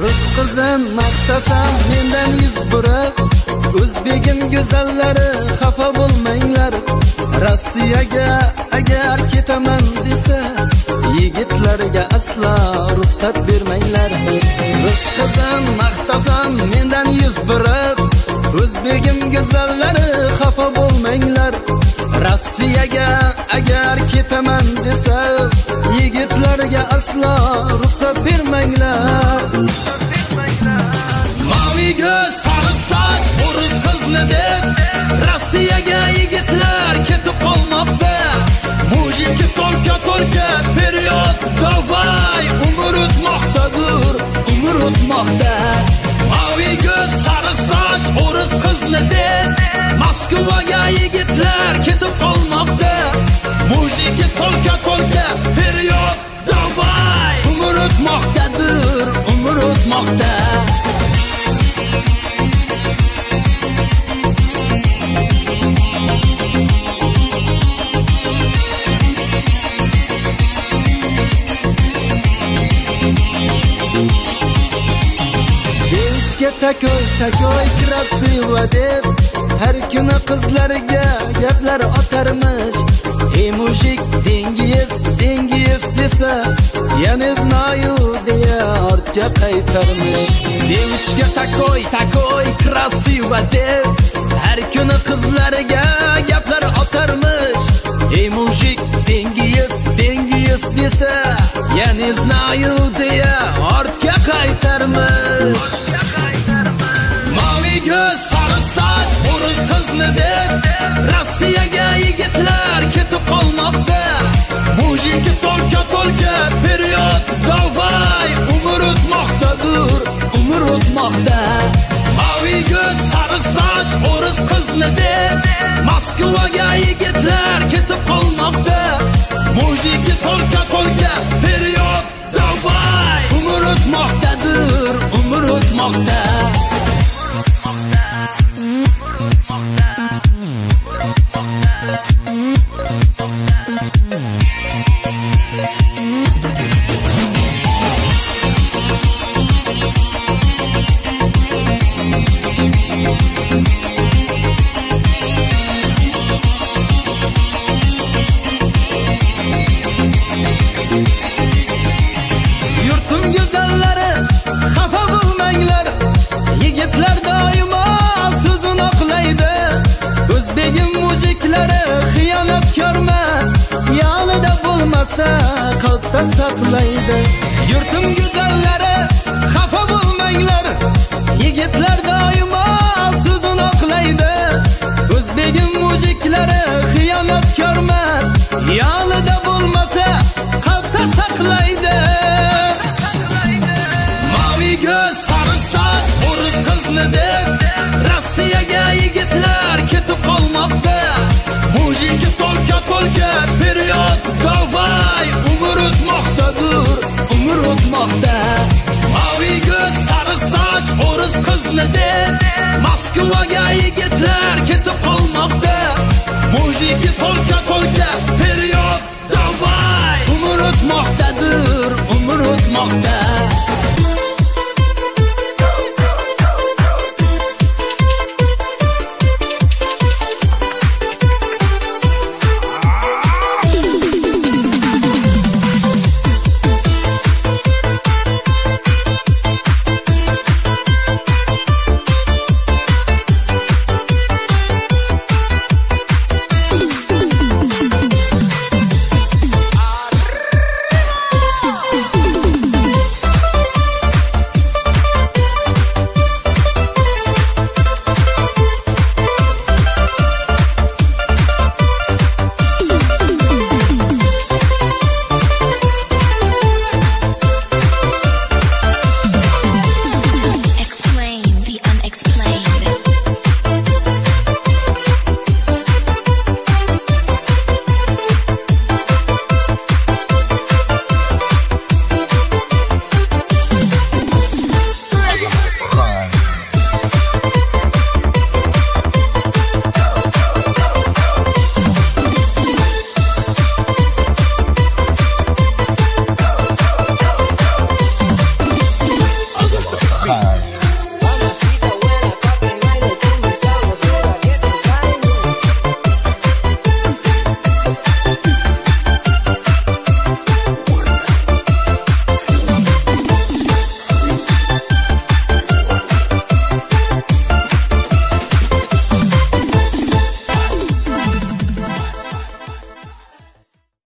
Rus qizim maqtasam mendan yuz burib, o'zbegim go'zallari xafa bo'lmanglar. Rossiyaga agar ketaman desa, yigitlarga asla ruxsat bermanglar. Rus qizim maqtasam mendan yuz burib, o'zbegim go'zallari xafa bo'lmanglar. Rossiyaga agar ketaman desa, yigitlarga asla ruxsat bermanglar. Mavi göz, sarı saç, o'ris qizni deb Rossiyaga yigitlar ketib qolmoqda. Mujiki tolka period davay, umr o'tmoqdadir, umr o'tmoqda. Mavi göz, sarı saç, o'ris qizni deb Moskvaga yigitlar ketib qolmoqda. Mujiki tolka period davay, umr o'tmoqdadir, umr o'tmoqda. Takoy krasiva deb har kuni qizlarga gaplar otarmish. Ey mujik dengiz desa, я не знаю deya ortga qaytarmish. Devishga takoy krasiva deb har kuni qizlarga gaplar otarmish. Ey mujik dengiz desa, я не знаю deya ortga qaytarmish. Mavi göz, sarı saç, o'ris qizni deb Rossiyaga yigitlar ketib qolmoqda. Mujiki tolka period davay, umr o'tmoqdadir, umr o'tmoqda. Mavi göz, sarı saç, o'ris qizni deb Moskvaga yigitlar ketib qolmoqda. Mujiki tolka period davay, umr o'tmoqdadir, umr o'tmoqda. Qalbda saqlaydi. Yurtim go'zallari xafa bo'lmanglar, yigitlar doimo so'zini oqlaydi. O'zbegim mujiklari xiyonatkormas, yonida bo'lmasa qalbda saqlaydi. Mavi göz, sarı saç, o'ris qizni deb Rossiyaga yigitlar ketib qolmoqda. Mujiki tolka period davay, umr o'tmoqdadir, umr o'tmoqda. Mavi göz, sarı saç, o'ris qizni deb Moskvaga yigitlar ketib qolmoqda. Mujiki tolka period davay, umr o'tmoqdadir, umr o'tmoqda.